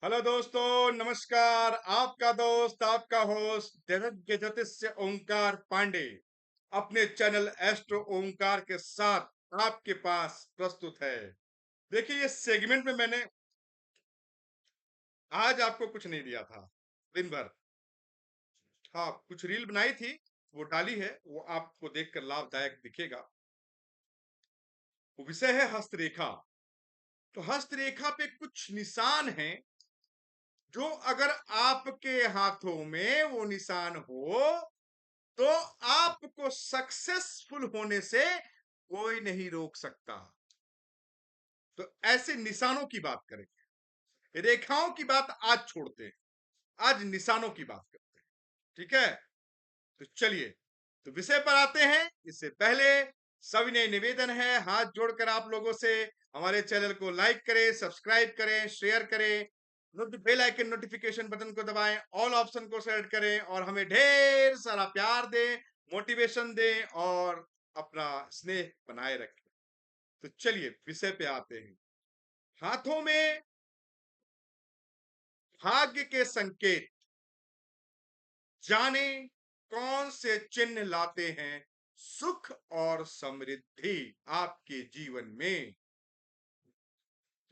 Hello दोस्तों, नमस्कार। आपका दोस्त, आपका होस्ट दिव्य ज्योतिष ओंकार पांडे अपने चैनल एस्ट्रो ओंकार के साथ आपके पास प्रस्तुत है। देखिए, ये सेगमेंट में मैंने आज आपको कुछ नहीं दिया था दिन भर। हाँ, कुछ रील बनाई थी, वो डाली है, वो आपको देखकर लाभदायक दिखेगा। वो विषय है हस्तरेखा। तो हस्तरेखा पे कुछ निशान हैं जो अगर आपके हाथों में वो निशान हो तो आपको सक्सेसफुल होने से कोई नहीं रोक सकता। तो ऐसे निशानों की बात करेंगे। रेखाओं की बात आज छोड़ते हैं, आज निशानों की बात करते हैं। ठीक है, तो चलिए, तो विषय पर आते हैं। इससे पहले सविनय निवेदन है हाथ जोड़कर आप लोगों से, हमारे चैनल को लाइक करें, सब्सक्राइब करें, शेयर करें, बेल आइकन नोटिफिकेशन बटन को दबाएं, ऑल ऑप्शन को सेलेक्ट करें और हमें ढेर सारा प्यार दें, मोटिवेशन दें और अपना स्नेह बनाए रखें। तो चलिए विषय पे आते हैं। हाथों में भाग्य के संकेत, जाने कौन से चिन्ह लाते हैं सुख और समृद्धि आपके जीवन में।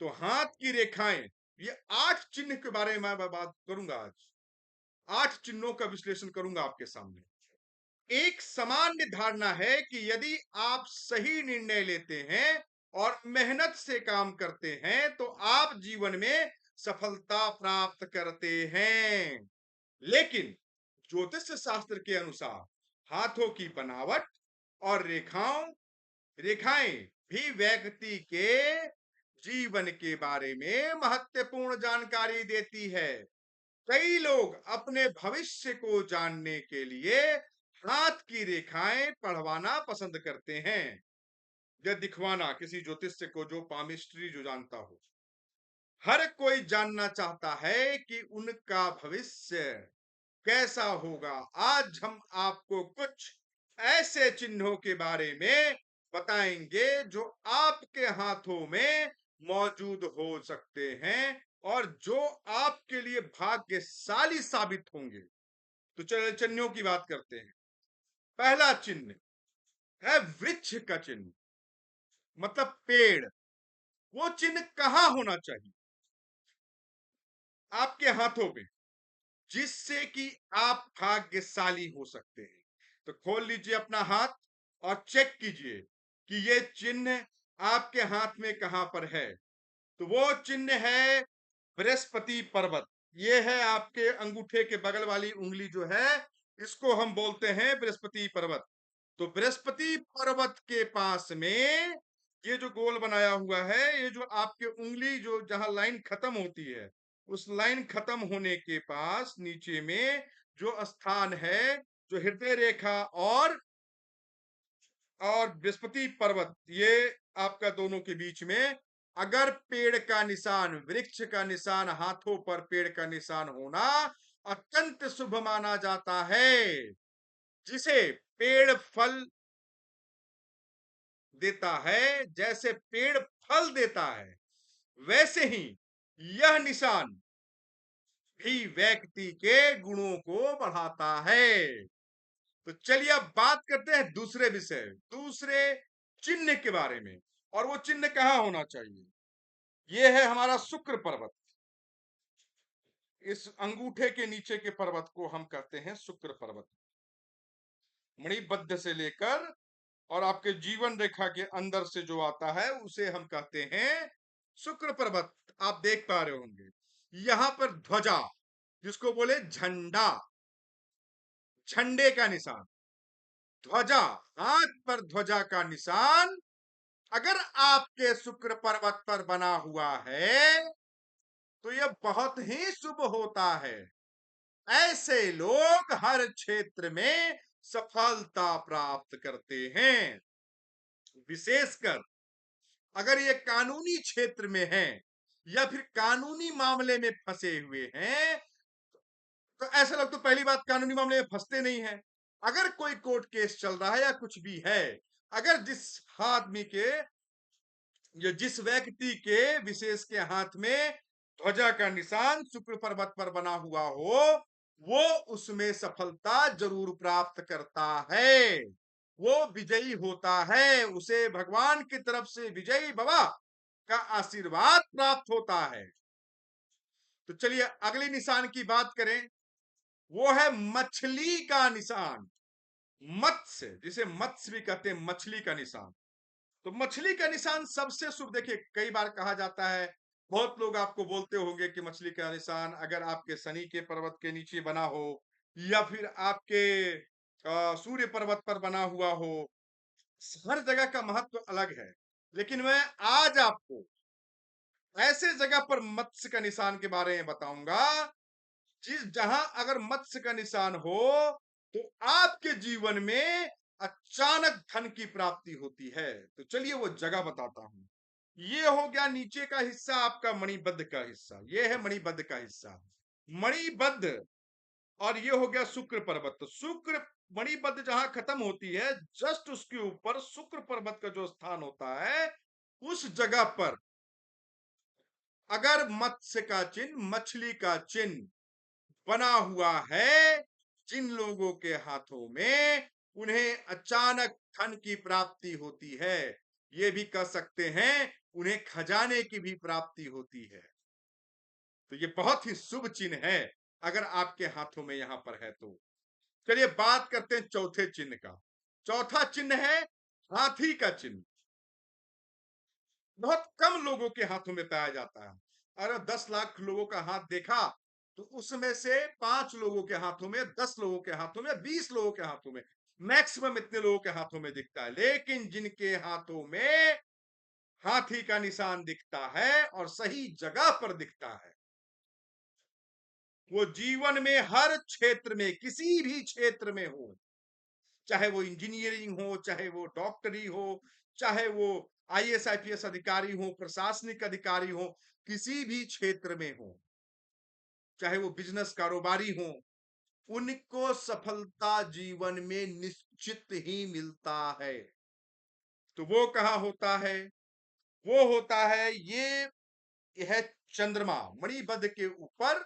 तो हाथ की रेखाएं, ये 8 चिन्ह के बारे में मैं बात करूंगा आज। 8 चिन्हों का विश्लेषण करूंगा आपके सामने। एक सामान्य धारणा है कि यदि आप सही निर्णय लेते हैं और मेहनत से काम करते हैं तो आप जीवन में सफलता प्राप्त करते हैं। लेकिन ज्योतिष शास्त्र के अनुसार हाथों की बनावट और रेखाएं भी व्यक्ति के जीवन के बारे में महत्वपूर्ण जानकारी देती है। कई लोग अपने भविष्य को जानने के लिए हाथ की रेखाएं पढ़वाना पसंद करते हैं या दिखवाना किसी ज्योतिष को, जो पामिस्ट्री जो जानता हो। हर कोई जानना चाहता है कि उनका भविष्य कैसा होगा। आज हम आपको कुछ ऐसे चिन्हों के बारे में बताएंगे जो आपके हाथों में मौजूद हो सकते हैं और जो आपके लिए भाग्यशाली साबित होंगे। तो चलिए चिन्हों की बात करते हैं। पहला चिन्ह है वृक्ष का चिन्ह, मतलब पेड़। वो चिन्ह कहां होना चाहिए? आपके हाथों में, जिससे कि आप भाग्यशाली हो सकते हैं। तो खोल लीजिए अपना हाथ और चेक कीजिए कि ये चिन्ह आपके हाथ में कहां पर है। तो वो चिन्ह है बृहस्पति पर्वत। ये है आपके अंगूठे के बगल वाली उंगली जो है, इसको हम बोलते हैं बृहस्पति पर्वत। तो बृहस्पति पर्वत के पास में ये जो गोल बनाया हुआ है, ये जो आपके उंगली जो जहां लाइन खत्म होती है, उस लाइन खत्म होने के पास नीचे में जो स्थान है, जो हृदय रेखा और बृहस्पति पर्वत, ये आपका दोनों के बीच में अगर पेड़ का निशान, वृक्ष का निशान, हाथों पर पेड़ का निशान होना अत्यंत शुभ माना जाता है। जिसे पेड़ फल देता है, जैसे पेड़ फल देता है, वैसे ही यह निशान भी व्यक्ति के गुणों को बढ़ाता है। तो चलिए अब बात करते हैं दूसरे विषय, दूसरे चिन्ह के बारे में। और वो चिन्ह कहां होना चाहिए? ये है हमारा शुक्र पर्वत। इस अंगूठे के नीचे के पर्वत को हम कहते हैं शुक्र पर्वत। मणिबद्ध से लेकर और आपके जीवन रेखा के अंदर से जो आता है उसे हम कहते हैं शुक्र पर्वत। आप देख पा रहे होंगे यहां पर ध्वजा, जिसको बोले झंडा, झंडे का निशान, ध्वजा, हाथ पर ध्वजा का निशान अगर आपके शुक्र पर्वत पर बना हुआ है तो यह बहुत ही शुभ होता है। ऐसे लोग हर क्षेत्र में सफलता प्राप्त करते हैं। विशेषकर अगर ये कानूनी क्षेत्र में है या फिर कानूनी मामले में फंसे हुए हैं, तो ऐसे लोग तो पहली बात कानूनी मामले में फंसते नहीं है। अगर कोई कोर्ट केस चल रहा है या कुछ भी है, अगर जिस आदमी के या जिस व्यक्ति के विशेष के हाथ में ध्वजा का निशान शुक्र पर्वत पर बना हुआ हो, वो उसमें सफलता जरूर प्राप्त करता है, वो विजयी होता है, उसे भगवान की तरफ से विजयी भवा का आशीर्वाद प्राप्त होता है। तो चलिए अगले निशान की बात करें, वो है मछली का निशान। मत्स्य, जिसे मत्स्य भी कहते हैं, मछली का निशान। तो मछली का निशान सबसे शुभ। देखिए कई बार कहा जाता है, बहुत लोग आपको बोलते होंगे कि मछली का निशान अगर आपके शनि के पर्वत के नीचे बना हो या फिर आपके सूर्य पर्वत पर बना हुआ हो, हर जगह का महत्व अलग है। लेकिन मैं आज आपको ऐसे जगह पर मत्स्य का निशान के बारे में बताऊंगा, जिस जहां अगर मत्स्य का निशान हो तो आपके जीवन में अचानक धन की प्राप्ति होती है। तो चलिए वो जगह बताता हूं। ये हो गया नीचे का हिस्सा, आपका मणिबद्ध का हिस्सा, ये है मणिबद्ध का हिस्सा, मणिबद्ध। और ये हो गया शुक्र पर्वत। तो शुक्र मणिबद्ध जहां खत्म होती है, जस्ट उसके ऊपर शुक्र पर्वत का जो स्थान होता है, उस जगह पर अगर मत्स्य का चिन्ह, मछली का चिन्ह बना हुआ है, जिन लोगों के हाथों में, उन्हें अचानक धन की प्राप्ति होती है। ये भी कह सकते हैं उन्हें खजाने की भी प्राप्ति होती है। तो ये बहुत ही शुभ चिन्ह है अगर आपके हाथों में यहां पर है तो। चलिए बात करते हैं चौथे चिन्ह का। चौथा चिन्ह है हाथी का चिन्ह। बहुत कम लोगों के हाथों में पाया जाता है। अगर 10 लाख लोगों का हाथ देखा तो उसमें से 5 लोगों के हाथों में, 10 लोगों के हाथों में, 20 लोगों के हाथों में, मैक्सिमम इतने लोगों के हाथों में दिखता है। लेकिन जिनके हाथों में हाथी का निशान दिखता है और सही जगह पर दिखता है, वो जीवन में हर क्षेत्र में, किसी भी क्षेत्र में हो, चाहे वो इंजीनियरिंग हो, चाहे वो डॉक्टरी हो, चाहे वो आईएएस आईपीएस अधिकारी हो, प्रशासनिक अधिकारी हो, किसी भी क्षेत्र में हो, चाहे वो बिजनेस कारोबारी हो, उनको सफलता जीवन में निश्चित ही मिलता है। तो वो कहां होता है? वो होता है, ये है चंद्रमा। मणिबद्ध के ऊपर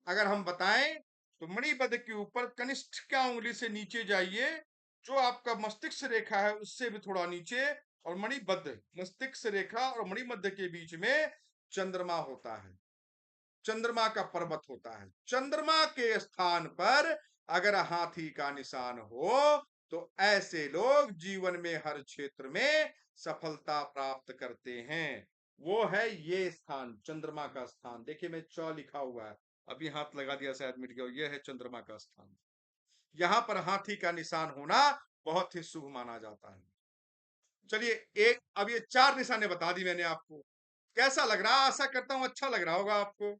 अगर हम बताएं तो मणिबद्ध के ऊपर कनिष्ठ का उंगली से नीचे जाइए, जो आपका मस्तिष्क रेखा है उससे भी थोड़ा नीचे, और मणिबद्ध, मस्तिष्क रेखा और मणिबद्ध के बीच में चंद्रमा होता है, चंद्रमा का पर्वत होता है। चंद्रमा के स्थान पर अगर हाथी का निशान हो तो ऐसे लोग जीवन में हर क्षेत्र में सफलता प्राप्त करते हैं। वो है ये स्थान, चंद्रमा का स्थान। देखिए मैं च लिखा हुआ है, अभी हाथ लगा दिया शायद मिट गया। यह है चंद्रमा का स्थान। यहां पर हाथी का निशान होना बहुत ही शुभ माना जाता है। चलिए एक, अब ये 4 निशाने बता दी मैंने आपको। कैसा लग रहा? आशा करता हूं अच्छा लग रहा होगा आपको।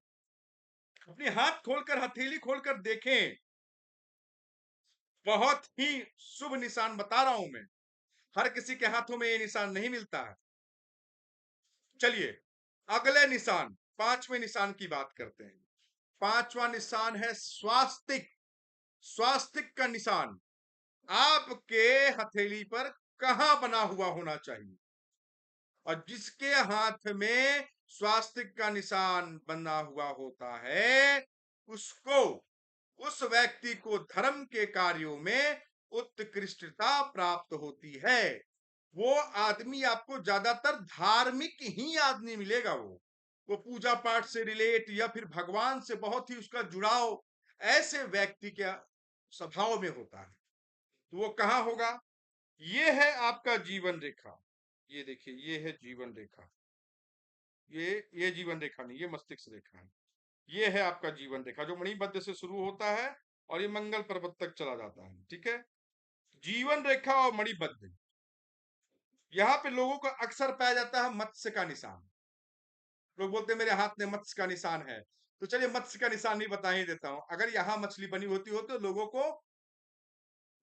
अपने हाथ खोलकर, हथेली खोलकर देखें, बहुत ही शुभ निशान बता रहा हूं मैं। हर किसी के हाथों में ये निशान नहीं मिलता है। चलिए अगले निशान, 5वें निशान की बात करते हैं। 5वां निशान है स्वास्तिक। स्वास्तिक का निशान आपके हथेली पर कहां बना हुआ होना चाहिए? और जिसके हाथ में स्वास्तिक का निशान बना हुआ होता है, उसको, उस व्यक्ति को धर्म के कार्यों में उत्कृष्टता प्राप्त होती है। वो आदमी आपको ज्यादातर धार्मिक ही आदमी मिलेगा। वो पूजा पाठ से रिलेट या फिर भगवान से बहुत ही उसका जुड़ाव ऐसे व्यक्ति के स्वभाव में होता है। तो वो कहां होगा? ये है आपका जीवन रेखा। ये देखिए, ये है जीवन रेखा। ये जीवन रेखा नहीं, ये मस्तिष्क रेखा है। ये है आपका जीवन रेखा, जो मणिबद्ध से शुरू होता है और ये मंगल पर्वत तक चला जाता है। ठीक है, जीवन रेखा और मणिबद्ध, यहाँ पे लोगों का अक्सर पाया जाता है मत्स्य का निशान। लोग बोलते हैं मेरे हाथ में मत्स्य का निशान है। तो चलिए मत्स्य का निशान भी बता ही देता हूं। अगर यहाँ मछली बनी होती हो तो लोगों को,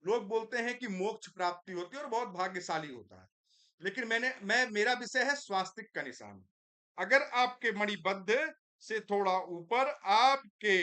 लोग बोलते हैं कि मोक्ष प्राप्ति होती है और बहुत भाग्यशाली होता है। लेकिन मैं मेरा विषय है स्वास्तिक का निशान। अगर आपके मणिबद्ध से थोड़ा ऊपर आपके,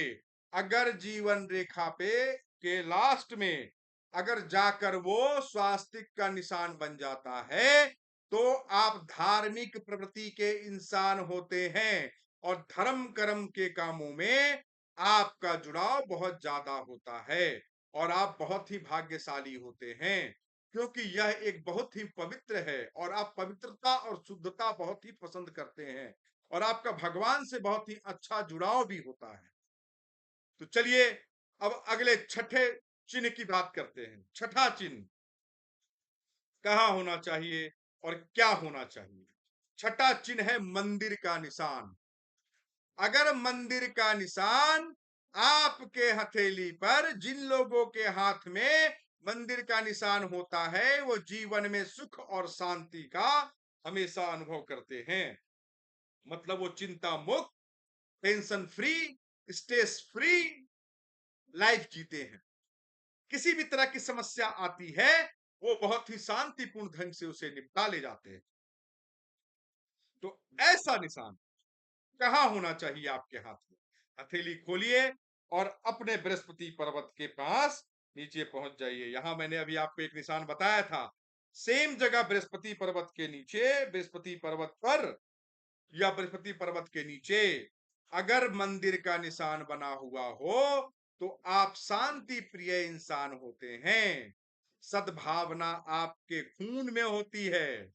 अगर जीवन रेखा पे के लास्ट में अगर जाकर वो स्वास्तिक का निशान बन जाता है, तो आप धार्मिक प्रवृत्ति के इंसान होते हैं और धर्म कर्म के कामों में आपका जुड़ाव बहुत ज्यादा होता है और आप बहुत ही भाग्यशाली होते हैं, क्योंकि यह एक बहुत ही पवित्र है और आप पवित्रता और शुद्धता बहुत ही पसंद करते हैं और आपका भगवान से बहुत ही अच्छा जुड़ाव भी होता है। तो चलिए अब अगले छठे चिन्ह की बात करते हैं। छठा चिन्ह कहाँ होना चाहिए और क्या होना चाहिए? छठा चिन्ह है मंदिर का निशान। अगर मंदिर का निशान आपके हथेली पर, जिन लोगों के हाथ में मंदिर का निशान होता है, वो जीवन में सुख और शांति का हमेशा अनुभव करते हैं। मतलब वो चिंता मुक्त, tension free, stress free life जीते हैं। किसी भी तरह की समस्या आती है, वो बहुत ही शांतिपूर्ण ढंग से उसे निपटा ले जाते हैं। तो ऐसा निशान कहाँ होना चाहिए आपके हाथ में? हथेली खोलिए और अपने बृहस्पति पर्वत के पास नीचे पहुंच जाइए। यहां मैंने अभी आपको एक निशान बताया था, सेम जगह बृहस्पति पर्वत के नीचे, बृहस्पति पर्वत पर या बृहस्पति पर्वत के नीचे अगर मंदिर का निशान बना हुआ हो तो आप शांति प्रिय इंसान होते हैं। सद्भावना आपके खून में होती है।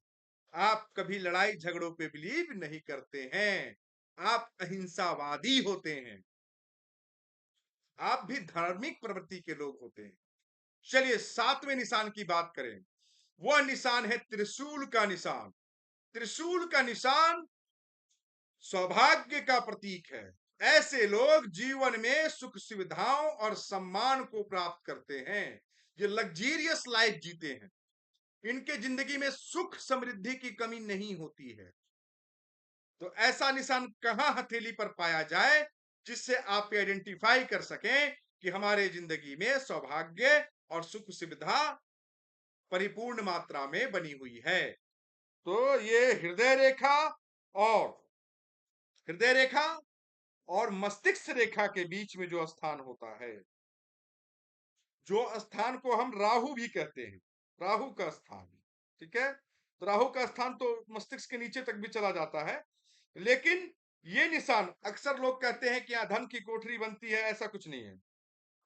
आप कभी लड़ाई झगड़ों पे बिलीव नहीं करते हैं। आप अहिंसावादी होते हैं। आप भी धार्मिक प्रवृत्ति के लोग होते हैं। चलिए सातवें निशान की बात करें। वह निशान है त्रिशूल का निशान। त्रिशूल का निशान सौभाग्य का प्रतीक है। ऐसे लोग जीवन में सुख सुविधाओं और सम्मान को प्राप्त करते हैं। ये लग्जीरियस लाइफ जीते हैं। इनके जिंदगी में सुख समृद्धि की कमी नहीं होती है। तो ऐसा निशान कहां हथेली पर पाया जाए जिससे आप आइडेंटिफाई कर सकें कि हमारे जिंदगी में सौभाग्य और सुख सुविधा परिपूर्ण मात्रा में बनी हुई है? तो ये और हृदय रेखा और मस्तिष्क रेखा के बीच में जो स्थान होता है, जो स्थान को हम राहु भी कहते हैं, राहु का स्थान, ठीक है। तो राहु का स्थान तो मस्तिष्क के नीचे तक भी चला जाता है, लेकिन ये निशान अक्सर लोग कहते हैं कि यहाँ धन की कोठरी बनती है। ऐसा कुछ नहीं है।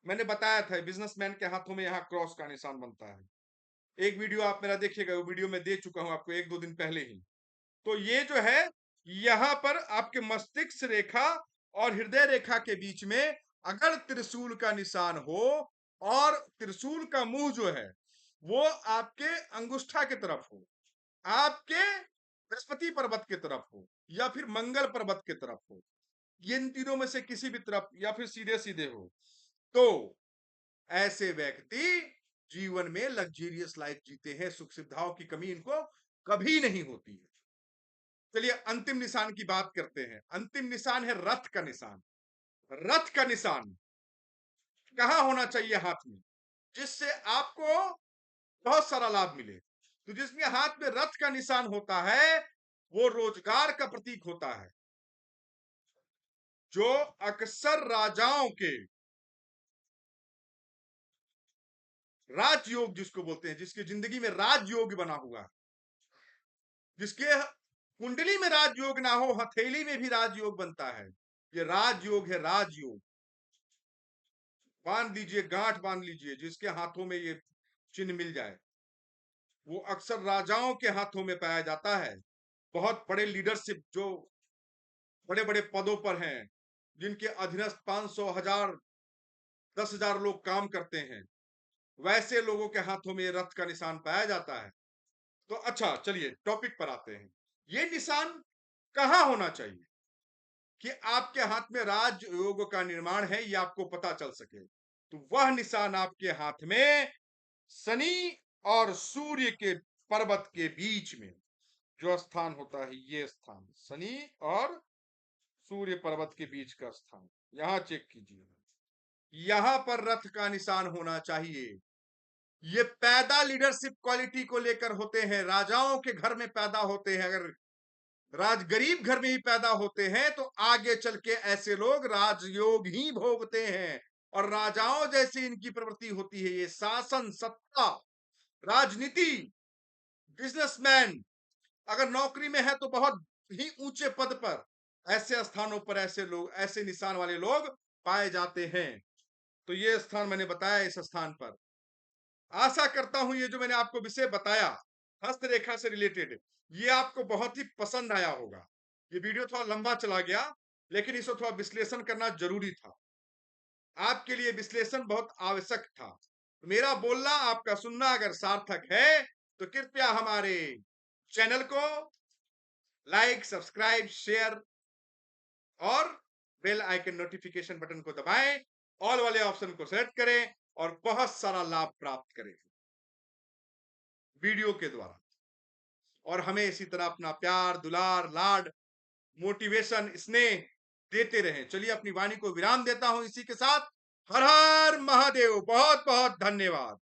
मैंने बताया था बिजनेसमैन के हाथों में यहाँ क्रॉस का निशान बनता है। एक वीडियो आप मेरा देखिएगा, वो वीडियो में दे चुका हूं आपको एक दो दिन पहले ही। तो ये जो है, यहां पर आपके मस्तिष्क रेखा और हृदय रेखा के बीच में अगर त्रिशूल का निशान हो और त्रिशूल का मुंह जो है वो आपके अंगुष्ठा की तरफ हो, आपके बृहस्पति पर्वत की तरफ हो या फिर मंगल पर्वत की तरफ हो, इन तीनों में से किसी भी तरफ या फिर सीधे सीधे हो, तो ऐसे व्यक्ति जीवन में लग्जरियस लाइफ जीते हैं। सुख सुविधाओं की कमी इनको कभी नहीं होती है। चलिए अंतिम निशान की बात करते हैं। अंतिम निशान है रथ का निशान। रथ का निशान कहां होना चाहिए हाथ में, जिससे आपको बहुत सारा लाभ मिले? तो जिसमें हाथ में रथ का निशान होता है वो रोजगार का प्रतीक होता है। जो अक्सर राजाओं के राजयोग जिसको बोलते हैं, जिसकी जिंदगी में राजयोग बना हुआ है, जिसके कुंडली में राजयोग ना हो, हथेली में भी राजयोग बनता है। ये राजयोग है, राजयोग। बांध लीजिए, गांठ बांध लीजिए, जिसके हाथों में ये चिन्ह मिल जाए वो अक्सर राजाओं के हाथों में पाया जाता है। बहुत बड़े लीडरशिप, जो बड़े बड़े पदों पर हैं, जिनके अधीनस्थ 500, 1000, 10,000 लोग काम करते हैं, वैसे लोगों के हाथों में रथ का निशान पाया जाता है। तो अच्छा चलिए टॉपिक पर आते हैं। ये निशान कहां होना चाहिए कि आपके हाथ में राजयोग का निर्माण है, ये आपको पता चल सके? तो वह निशान आपके हाथ में शनि और सूर्य के पर्वत के बीच में जो स्थान होता है, ये स्थान शनि और सूर्य पर्वत के बीच का स्थान, यहां चेक कीजिए। यहां पर रथ का निशान होना चाहिए। ये पैदा लीडरशिप क्वालिटी को लेकर होते हैं। राजाओं के घर में पैदा होते हैं। अगर गरीब घर में ही पैदा होते हैं तो आगे चल के ऐसे लोग राजयोग ही भोगते हैं और राजाओं जैसी इनकी प्रवृत्ति होती है। ये शासन, सत्ता, राजनीति, बिजनेसमैन, अगर नौकरी में है तो बहुत ही ऊंचे पद पर, ऐसे स्थानों पर ऐसे लोग, ऐसे निशान वाले लोग पाए जाते हैं। तो ये स्थान मैंने बताया, इस स्थान पर आशा करता हूं ये जो मैंने आपको विषय बताया हस्तरेखा से रिलेटेड, ये आपको बहुत ही पसंद आया होगा। ये वीडियो थोड़ा लंबा चला गया, लेकिन इसको थोड़ा विश्लेषण करना जरूरी था। आपके लिए विश्लेषण बहुत आवश्यक था। मेरा बोलना, आपका सुनना अगर सार्थक है तो कृपया हमारे चैनल को लाइक, सब्सक्राइब, शेयर और बेल आइकन नोटिफिकेशन बटन को दबाएं, ऑल वाले ऑप्शन को सेलेक्ट करें और बहुत सारा लाभ प्राप्त करें वीडियो के द्वारा। और हमें इसी तरह अपना प्यार, दुलार, लाड, मोटिवेशन, स्नेह देते रहें। चलिए अपनी वाणी को विराम देता हूं इसी के साथ। हर हर महादेव। बहुत बहुत धन्यवाद।